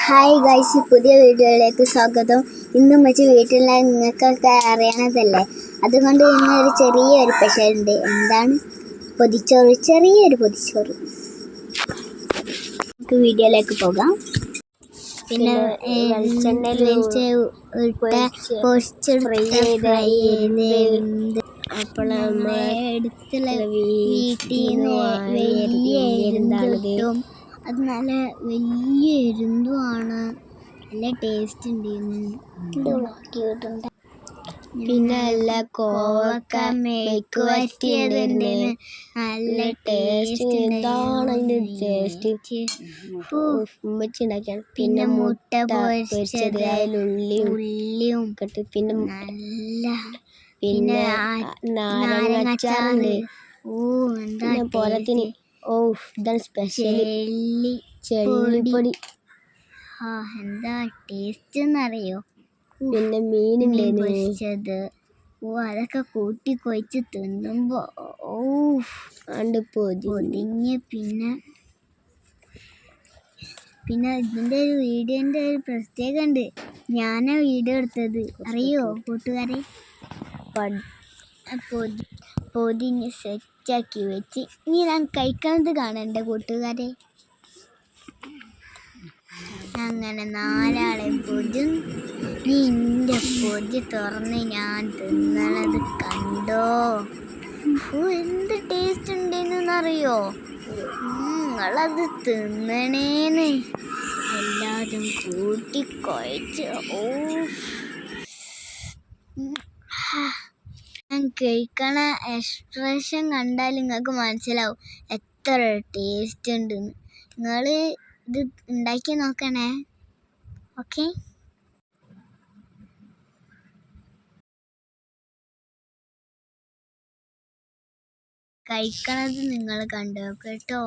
Hi guys, പുതിയ വീഡിയോയിലേക്ക് സ്വാഗതം. ഇന്ന് മറ്റു വീട്ടിലെ നിങ്ങൾക്കൊക്കെ അറിയണതല്ലേ, അതുകൊണ്ട് ഇന്നൊരു ചെറിയൊരു സ്പെഷ്യൽ ഉണ്ട്. എന്താണ്? പൊതിച്ചോറ്, ചെറിയൊരു പൊതിച്ചോറ്. നമുക്ക് വീഡിയോയിലേക്ക് പോകാം. പിന്നെ വെളിച്ചെണ്ണയിൽ അപ്പോൾ അടുത്തുള്ള വീട്ടിൽ നിന്ന് വലിയ എരുന്തും, അത് നല്ല വലിയ എരുന്തുമാണ്. നല്ല ടേസ്റ്റ് ഉണ്ട്. പിന്നെ നല്ല കോവക്ക മെഴുക്ക് വരട്ടിയതുണ്ടായിരുന്നു, നല്ല ടേസ്റ്റ്. എന്താണ് അതിൻ്റെ ടേസ്റ്റ്? ഉമ്മച്ചിണ്ടാക്കിയാണ്. പിന്നെ മുട്ട പൊരിച്ചത്, ഉള്ളിയും ഇട്ടിട്ട്, പിന്നെ നല്ല പിന്നെ നാരങ്ങാച്ചാറുണ്ട്. എന്താ പോലത്തിന്. ഇതാണ് സ്പെഷ്യൽ ചെള്ളിപ്പൊടി. എന്താ ടേസ്റ്റ് എന്നറിയോ? പിന്നെ മീനുണ്ട് പൊരിച്ചത്. അതൊക്കെ കൂട്ടി കൊഴിച്ച് തിന്നുമ്പോ പൊതിഞ്ഞ്. പിന്നെ ഇതിൻ്റെ ഒരു വീഡിയോൻ്റെ ഒരു പ്രത്യേകത ഉണ്ട്. ഞാനാ വീഡിയോ എടുത്തത്, അറിയോ കൂട്ടുകാരെ? പൊതിഞ്ഞ് സെറ്റാക്കി വെച്ച് ഇനി ഞാൻ കഴിക്കണത് കാണണ്ടേ കൂട്ടുകാരെ? അങ്ങനെ നാലാളെ പൊതിയും. നീ എൻ്റെ പൊതി തുറന്ന് ഞാൻ തിന്നണത് കണ്ടോ? എന്ത് ടേസ്റ്റ് ഉണ്ടെന്നറിയോ? നിങ്ങളത് തിന്നണേന്ന്. എല്ലാതും കൂട്ടി കുഴച്ച് ഞാൻ കഴിക്കണ എക്സ്പ്രഷൻ കണ്ടാൽ നിങ്ങൾക്ക് മനസ്സിലാവും എത്ര ടേസ്റ്റ് ഉണ്ടെന്ന്. നിങ്ങൾ ഇത് ഉണ്ടാക്കി നോക്കണേ. ഓക്കെ, കഴിക്കണത് നിങ്ങൾ കണ്ടോ കേട്ടോ?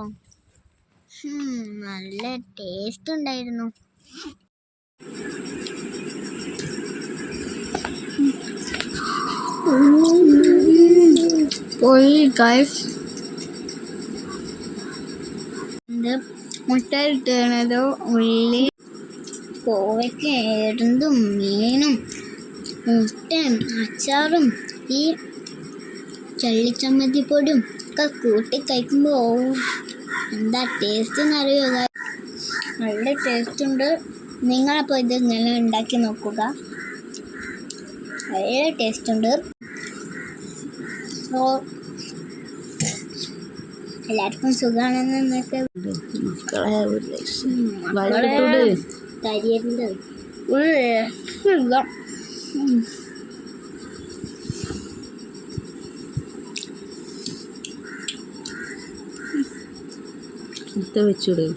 നല്ല ടേസ്റ്റ് ഉണ്ടായിരുന്നു. മുട്ട ഇട്ടതോ, ഉള്ളി, കോവയ്ക്ക, എരുന്തും, മീനും, മുട്ടയും, അച്ചാറും, ഈ ചള്ളിച്ചമ്മന്തിപ്പൊടിയും ഒക്കെ കൂട്ടി കഴിക്കുമ്പോൾ എന്താ ടേസ്റ്റ് എന്നറിയോ? നല്ല ടേസ്റ്റ് ഉണ്ട്. നിങ്ങളപ്പോൾ ഇത് ഇങ്ങനെ ഉണ്ടാക്കി നോക്കുക, നല്ല ടേസ്റ്റ് ഉണ്ട്. എല്ലാവർക്കും സുഖമാണെന്ന് എന്നൊക്കെ കരിയുണ്ട്. വെച്ചൂടെ?